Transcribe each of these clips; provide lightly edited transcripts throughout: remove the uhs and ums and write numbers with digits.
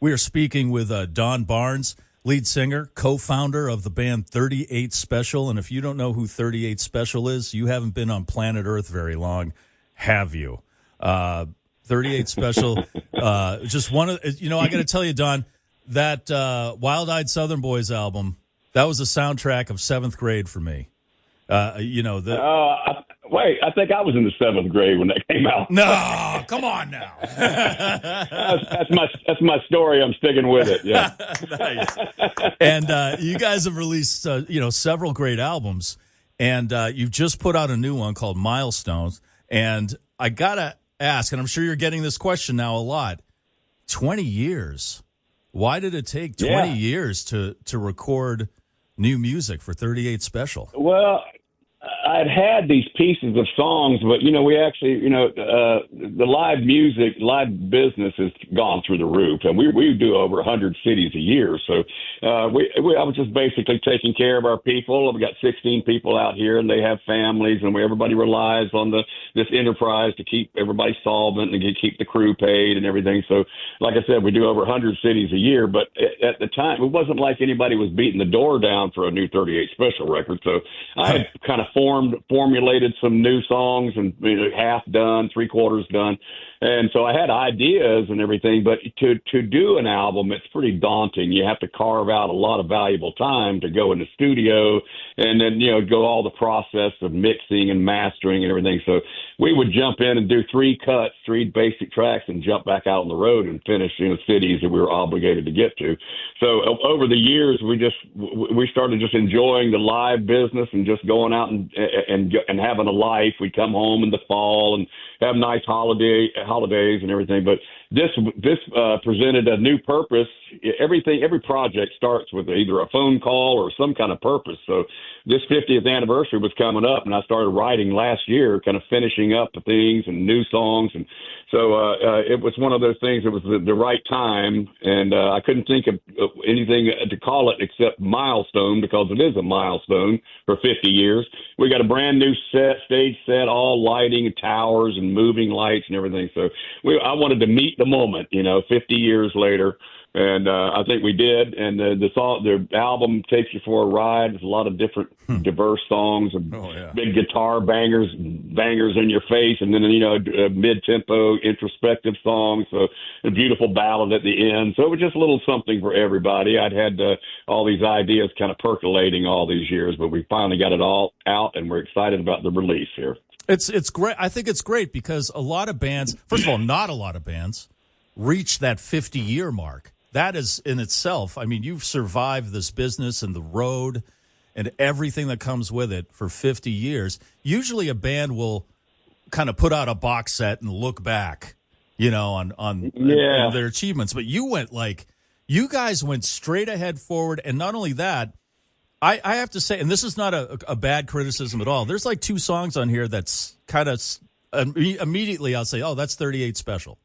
We are speaking with Don Barnes, lead singer, co-founder of the band 38 Special. And if you don't know who 38 Special is, you haven't been on planet Earth very long, have you? 38 Special, just one of, I got to tell you, Don, that Wild-Eyed Southern Boys album, that was the soundtrack of seventh grade for me. Wait, I think I was in the seventh grade when that came out. No, come on now. that's my story. I'm sticking with it. Yeah. Nice. And you guys have released, several great albums, and you've just put out a new one called Milestones. And I gotta ask, and I'm sure you're getting this question now a lot: 20 years. Why did it take 20 years to record new music for 38 Special? Well, I'd had these pieces of songs, but, we actually, the live music, live business has gone through the roof, and we do over 100 cities a year. So I was just basically taking care of our people. We've got 16 people out here, and they have families, and everybody relies on this enterprise to keep everybody solvent and to keep the crew paid and everything. So, like I said, we do over 100 cities a year, but at the time, it wasn't like anybody was beating the door down for a new 38 Special record. So I had kind of formulated some new songs and half done, three-quarters done. And so I had ideas and everything, but to do an album, it's pretty daunting. You have to carve out a lot of valuable time to go in the studio and then, go all the process of mixing and mastering and everything. So we would jump in and do three basic tracks and jump back out on the road and finish in the cities that we were obligated to get to. So over the years, we started just enjoying the live business and just going out and having a life. We'd come home in the fall and have nice holidays and everything. But this presented a new purpose. Every project starts with either a phone call or some kind of purpose. So this 50th anniversary was coming up, and I started writing last year, kind of finishing up the things and new songs. And so it was one of those things. It was the right time, and I couldn't think of anything to call it except milestone, because it is a milestone for 50 years. We got a brand new stage set, all lighting and towers and moving lights and everything. So I wanted to meet the moment, 50 years later. And I think we did. And the album takes you for a ride. There's a lot of different diverse songs and big guitar bangers in your face. And then, mid-tempo introspective songs. So a beautiful ballad at the end. So it was just a little something for everybody. I'd had all these ideas kind of percolating all these years, but we finally got it all out, and we're excited about the release here. It's great. I think it's great because a lot of bands, first of all, not a lot of bands reach that 50-year mark. That is in itself, you've survived this business and the road and everything that comes with it for 50 years. Usually a band will kind of put out a box set and look back, on their achievements. But you guys went straight ahead forward. And not only that, I have to say, and this is not a bad criticism at all, there's like two songs on here that's kind of immediately I'll say, oh, that's 38 Special.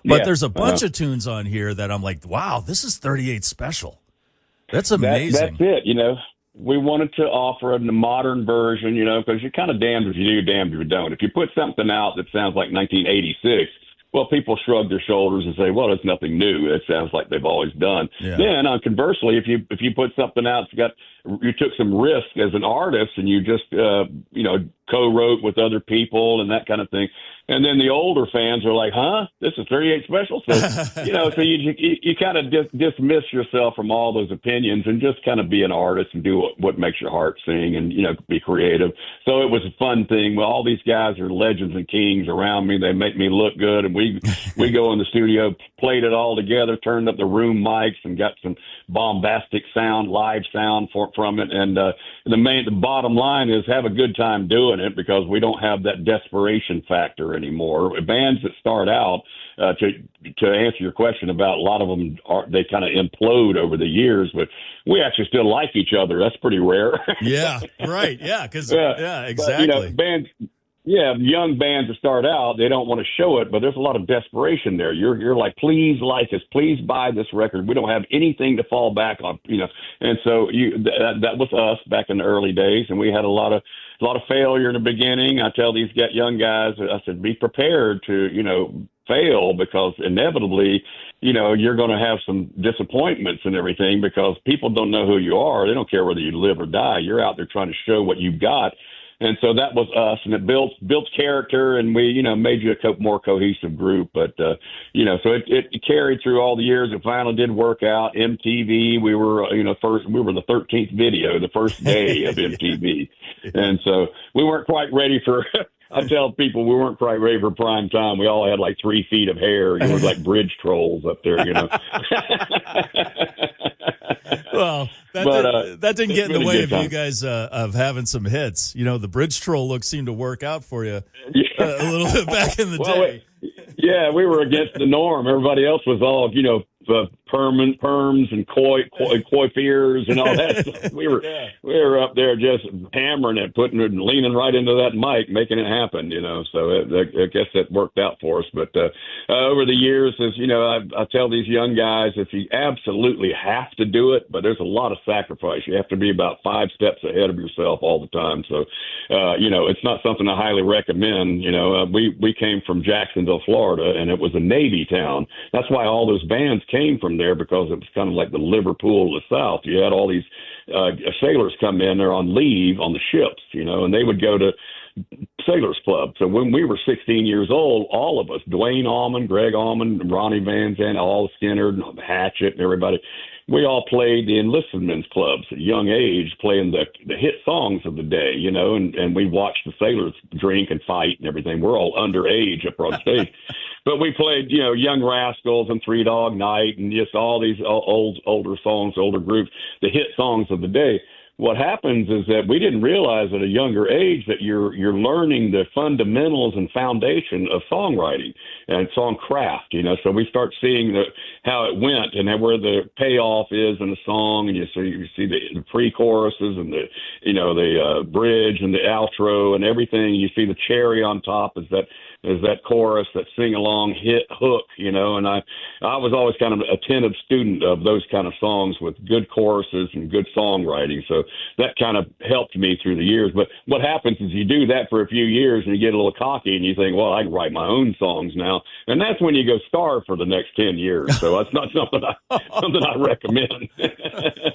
But there's a bunch of tunes on here that I'm like, wow, this is 38 Special. That's amazing. That's it, We wanted to offer a modern version, because you're kind of damned if you do, damned if you don't. If you put something out that sounds like 1986, well, people shrug their shoulders and say, well, it's nothing new. It sounds like they've always done. Yeah. Then, conversely, if you put something out you took some risk as an artist and you just, co-wrote with other people and that kind of thing. And then the older fans are like, huh, this is 38 Special? So, so you kind of dismiss yourself from all those opinions and just kind of be an artist and do what makes your heart sing and, be creative. So it was a fun thing. Well, all these guys are legends and kings around me. They make me look good. And we go in the studio, played it all together, turned up the room mics and got some bombastic live sound from it. And the bottom line is have a good time doing it, because we don't have that desperation factor anymore. Bands that start out, to answer your question about, a lot of them they kind of implode over the years, but we actually still like each other. That's pretty rare. Yeah, right. Yeah, because exactly. But, bands. Yeah, young bands that start out, they don't want to show it, but there's a lot of desperation there. You're like, please like us, please buy this record. We don't have anything to fall back on, And so that was us back in the early days, and we had a lot of failure in the beginning. I tell these young guys, I said, be prepared to, fail because inevitably, you know, you're going to have some disappointments and everything because people don't know who you are. They don't care whether you live or die. You're out there trying to show what you've got. And so that was us, and it built character, and we, you know, made you a more cohesive group. But, you know, so it carried through all the years. It finally did work out. MTV, we were, you know, we were the 13th video, the first day of MTV. And so we weren't quite ready for I tell people we weren't quite ready for prime time. We all had like 3 feet of hair. You were like bridge trolls up there, you know. Well, that didn't get in the way of you guys of having some hits. You know, the bridge troll look seemed to work out for you a little bit back in the day. Yeah, we were against the norm. Everybody else was all, you know, perms and coiffures and all that stuff. We were up there just hammering it, leaning right into that mic, making it happen, you know. So I guess that worked out for us. But over the years, as you know, I tell these young guys, if you absolutely have to do it, but there's a lot of sacrifice. You have to be about 5 steps ahead of yourself all the time. So, you know, it's not something I highly recommend. You know, we came from Jacksonville, Florida, and it was a Navy town. That's why all those bands came from there, because it was kind of like the Liverpool of the South. You had all these sailors come in there on leave on the ships, you know, and they would go to Sailors Club. So when we were 16 years old, all of us, Dwayne Allman, Greg Allman, Ronnie Van Zandt, all Skinner, Hatchet, and everybody, we all played the enlistment clubs at a young age, playing the hit songs of the day, you know, and we watched the sailors drink and fight and everything. We're all underage up on stage. But we played, you know, Young Rascals and Three Dog Night and just all these older songs, older groups, the hit songs of the day. What happens is that we didn't realize at a younger age that you're learning the fundamentals and foundation of songwriting and songcraft, you know. So we start seeing how it went and where the payoff is in a song, and you see the pre-choruses and the bridge and the outro and everything. You see the cherry on top is that chorus, that sing-along hit hook, you know, and I was always kind of an attentive student of those kind of songs with good choruses and good songwriting. So that kind of helped me through the years. But what happens is you do that for a few years and you get a little cocky and you think, well, I can write my own songs now. And that's when you go starve for the next 10 years. So that's not something I recommend.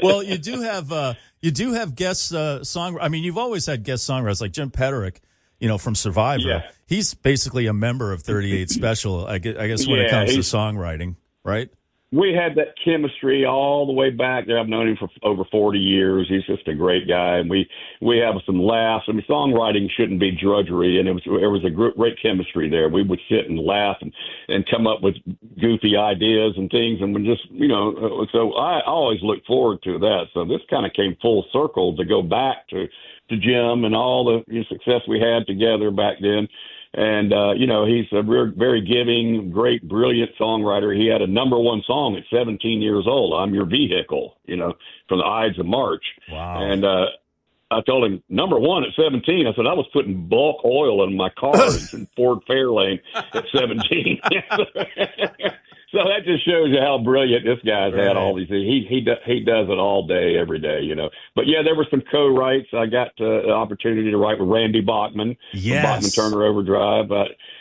Well, you do have guest I mean, you've always had guest songwriters like Jim Petterick, you know, from Survivor. Yeah. He's basically a member of 38 Special, I guess, when it comes to songwriting, right? We had that chemistry all the way back there. I've known him for over 40 years. He's just a great guy, and we have some laughs. I mean, songwriting shouldn't be drudgery, and there was a great chemistry there. We would sit and laugh and come up with goofy ideas and things, and we just, you know, so I always look forward to that. So this kind of came full circle to go back to Jim and all the success we had together back then. And, you know, he's a very giving, great, brilliant songwriter. He had a #1 song at 17 years old, I'm Your Vehicle, you know, from the Ides of March. Wow. And I told him, #1 at 17. I said, I was putting bulk oil in my car in Ford Fairlane at 17. So that just shows you how brilliant this guy's had all these things. He does it all day, every day, you know. But, yeah, there were some co-writes. I got the opportunity to write with Randy Bachman from Bachman Turner Overdrive.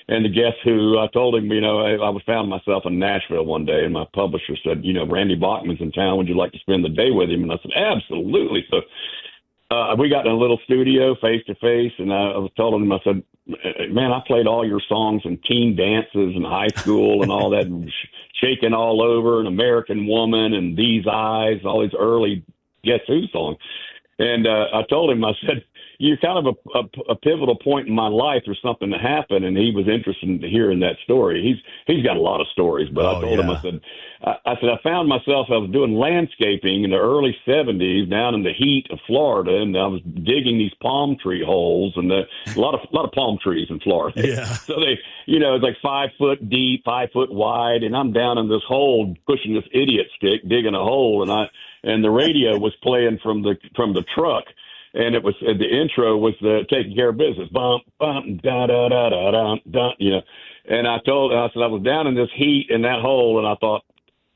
And the Guess Who, I told him, you know, I found myself in Nashville one day, and my publisher said, you know, Randy Bachman's in town. Would you like to spend the day with him? And I said, absolutely. So we got in a little studio face-to-face, and I was telling him, I said, man, I played all your songs in teen dances in high school and all that, Shaking All Over, and American Woman, and These Eyes, all these early Guess Who songs. And I told him, I said, you're kind of a pivotal point in my life. There's something that happened, and he was interested in hearing that story. He's got a lot of stories, but I told him, I said, I found myself, I was doing landscaping in the early 70s down in the heat of Florida, and I was digging these palm tree holes, and a lot of palm trees in Florida. Yeah. So they, you know, it's like 5 foot deep, 5 foot wide, and I'm down in this hole pushing this idiot stick, digging a hole, and the radio was playing from the truck. And it was the intro was the Taking Care of Business, bump, bump, da da da da da, you know. And I said I was down in this heat in that hole, and I thought,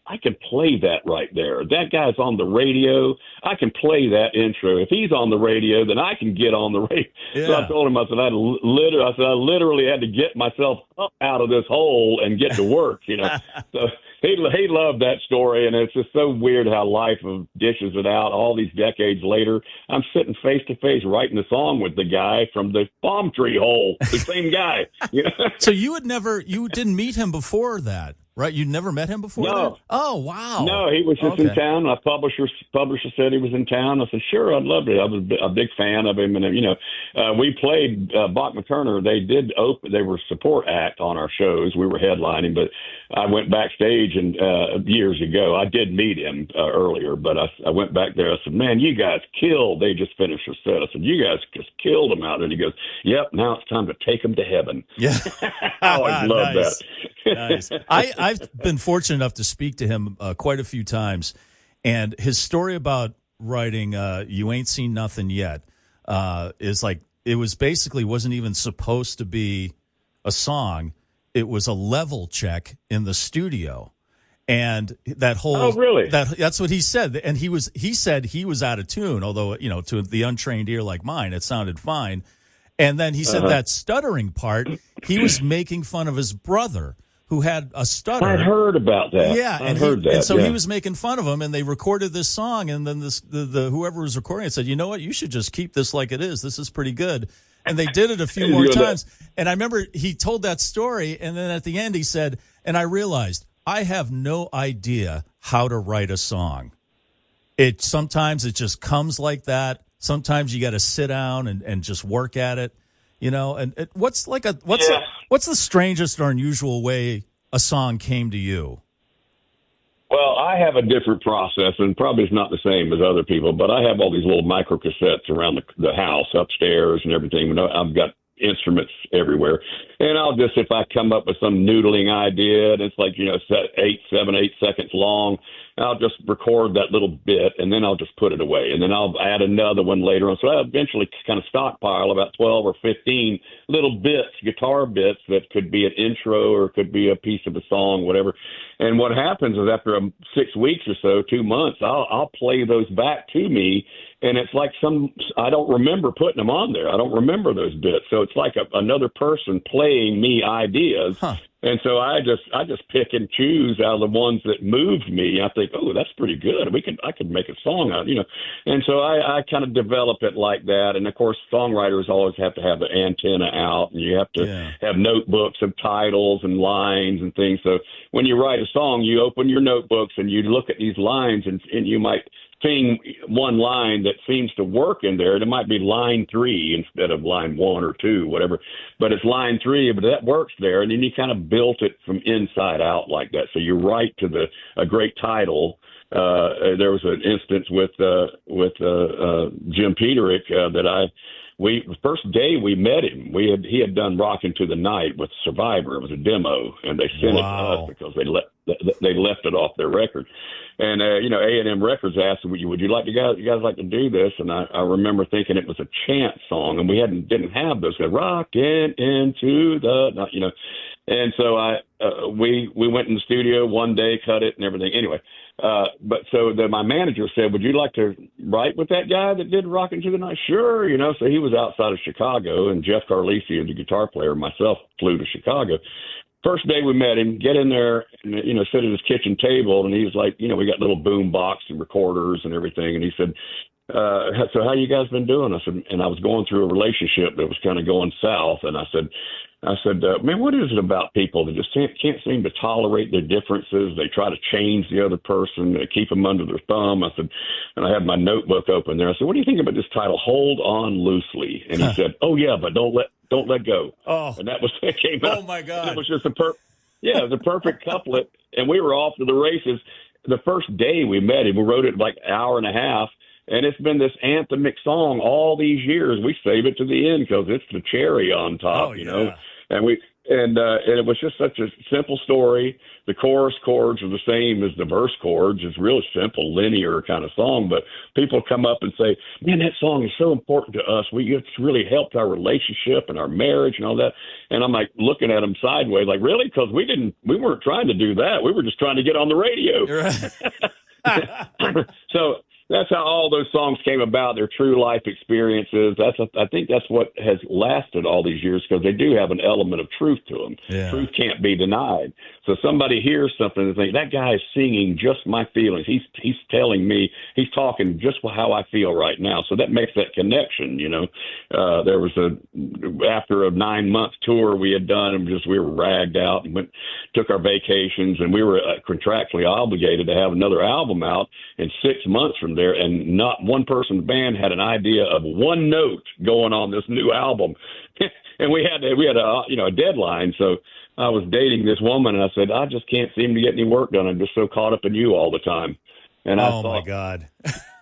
I can play that right there. That guy's on the radio. I can play that intro. If he's on the radio, then I can get on the radio. Yeah. So I told him, I said, I literally had to get myself up out of this hole and get to work, you know. So he loved that story, and it's just so weird how life dishes it out. All these decades later, I'm sitting face to face writing a song with the guy from the palm tree hole, the same guy. You know? So you didn't meet him before that, right? You never met him before No. that? Oh, wow. No, he was just in town. My publisher said he was in town. I said, sure, I'd love to. I was a big fan of him. And, you know, we played Bachman Turner. They did they were support act on our shows. We were headlining, but I went backstage and years ago. I did meet him earlier, but I went back there. I said, man, you guys killed. They just finished their set. I said, you guys just killed them out there. And he goes, yep, now it's time to take them to heaven. Yeah. I always love Nice. that. Nice. I've been fortunate enough to speak to him quite a few times, and his story about writing "You Ain't Seen Nothing Yet" is like it was basically wasn't even supposed to be a song; it was a level check in the studio, and that whole really? That's what he said, and he said he was out of tune, although you know to the untrained ear like mine it sounded fine, and then he said that stuttering part he was making fun of his brother, who had a stutter. I heard about that. Yeah, I heard that. And so yeah. he was making fun of him, and they recorded this song, and then the whoever was recording it said, you know what, you should just keep this like it is. This is pretty good. And they did it a few more times. And I remember he told that story, and then at the end he said, and I realized, I have no idea how to write a song. Sometimes it just comes like that. Sometimes you got to sit down and just work at it. You know, and what's the strangest or unusual way a song came to you? Well, I have a different process, and probably it's not the same as other people, but I have all these little micro cassettes around the house, upstairs and everything. I've got instruments everywhere. And I'll just, if I come up with some noodling idea, and it's like, you know, 7, 8 seconds long, I'll just record that little bit, and then I'll just put it away. And then I'll add another one later on. So I eventually kind of stockpile about 12 or 15 little bits, guitar bits, that could be an intro or could be a piece of a song, whatever. And what happens is after 6 weeks or so, 2 months, I'll play those back to me. And it's like I don't remember putting them on there. I don't remember those bits. So it's like another person playing me ideas. Huh. And so I just pick and choose out of the ones that moved me. I think, oh, that's pretty good. I could make a song out, you know. And so I kind of develop it like that. And of course, songwriters always have to have the antenna out, and you have to have notebooks of titles and lines and things. So when you write a song, you open your notebooks and you look at these lines, and you might sing one line that seems to work in there. It might be line 3 instead of line 1 or 2, whatever, but it's line 3, but that works there. And then you kind of built it from inside out like that. So you write to a great title. There was an instance with Jim Peterick the first day we met him, he had done "Rockin' to the Night" with Survivor. It was a demo, and they sent it to us because they left it off their record. And you know, A&M Records asked, "Would you guys like to do this?" And I remember thinking it was a chant song, and we didn't have those. "Rockin' into the," you know. And so we went in the studio one day, cut it and everything. Anyway, but so my manager said, "Would you like to write with that guy that did "Rockin' to the Night"?" Sure, you know. So he was outside of Chicago, and Jeff Carlisi, the guitar player, and myself flew to Chicago. First day we met him, get in there, and, you know, sit at his kitchen table, and he was like, you know, we got little boom box and recorders and everything, and he said, "So how you guys been doing?" I said, and I was going through a relationship that was kind of going south, and I said, man, what is it about people that just can't seem to tolerate their differences? They try to change the other person, they keep them under their thumb. I said, and I had my notebook open there. I said, "What do you think about this title, Hold On Loosely?" And he said, "Oh yeah, but don't let go." Oh, and that was it came out. Oh my God! It was just it was a perfect couplet, and we were off to the races. The first day we met him, we wrote it like an hour and a half. And it's been this anthemic song all these years. We save it to the end because it's the cherry on top, you know. And And it was just such a simple story. The chorus chords are the same as the verse chords. It's real simple, linear kind of song. But people come up and say, man, that song is so important to us. It's really helped our relationship and our marriage and all that. And I'm like looking at them sideways, like, really? Because we weren't trying to do that. We were just trying to get on the radio. Right. So that's how all those songs came about. They're true life experiences. I think that's what has lasted all these years, because they do have an element of truth to them. Yeah. Truth can't be denied. So somebody hears something and thinks, that guy is singing just my feelings. He's telling me, he's talking just how I feel right now. So that makes that connection. There was after a 9-month tour we had done, and we were ragged out and took our vacations, and we were contractually obligated to have another album out in 6 months from there, and not one person in the band had an idea of one note going on this new album. And we had a deadline. So I was dating this woman, and I said, I just can't seem to get any work done. I'm just so caught up in you all the time. And I thought, my God.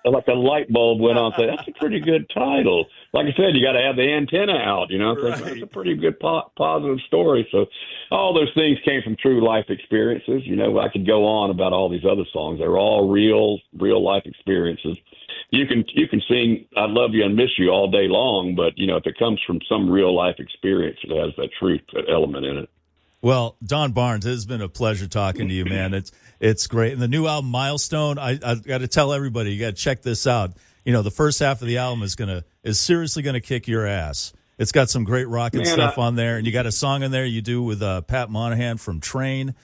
Like a light bulb went on. Said, that's a pretty good title. Like I said, you got to have the antenna out. Right. That's a pretty good positive story. So all those things came from true life experiences. I could go on about all these other songs. They're all real life experiences. You can sing "I Love You" and "Miss You" all day long, but if it comes from some real life experience, it has that truth, that element in it. Well, Don Barnes, it has been a pleasure talking to you, man. It's great. And the new album, Milestone, I got to tell everybody, you got to check this out. The first half of the album is seriously gonna kick your ass. It's got some great rockin' stuff on there, and you got a song in there you do with Pat Monahan from Train,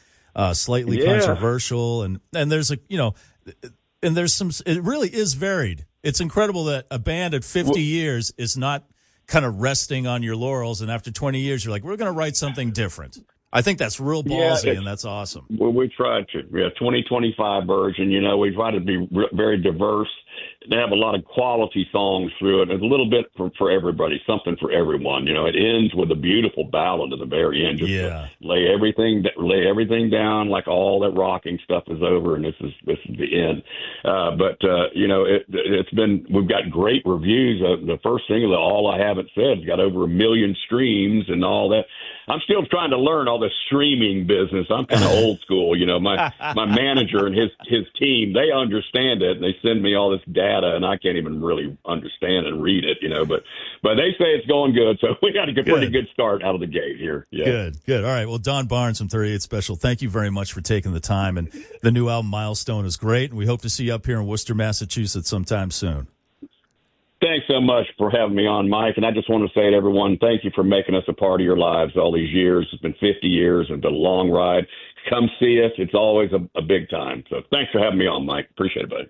slightly controversial, and there's and there's some. It really is varied. It's incredible that a band at 50 years is not kind of resting on your laurels, and after 20 years, you're like, we're going to write something different. I think that's real ballsy, and that's awesome. Well, we tried to. 2025 version. We try to be very diverse. They have a lot of quality songs through it. It's a little bit for everybody, something for everyone. It ends with a beautiful ballad at the very end. Just to lay everything down, like all that rocking stuff is over, and this is the end. We've got great reviews. The first single, "All I Haven't Said," has got over 1 million streams and all that. I'm still trying to learn all the streaming business. I'm kind of old school. My manager and his team, they understand it, and they send me all this data, and I can't even really understand and read it, But they say it's going good, so we got a pretty good start out of the gate here. Yeah. Good. All right. Well, Don Barnes from 38 Special, thank you very much for taking the time. And the new album, Milestone, is great, and we hope to see you up here in Worcester, Massachusetts sometime soon. Thanks so much for having me on, Mike. And I just want to say to everyone, thank you for making us a part of your lives all these years. It's been 50 years. It's been a long ride. Come see us. It's always a big time. So thanks for having me on, Mike. Appreciate it, buddy.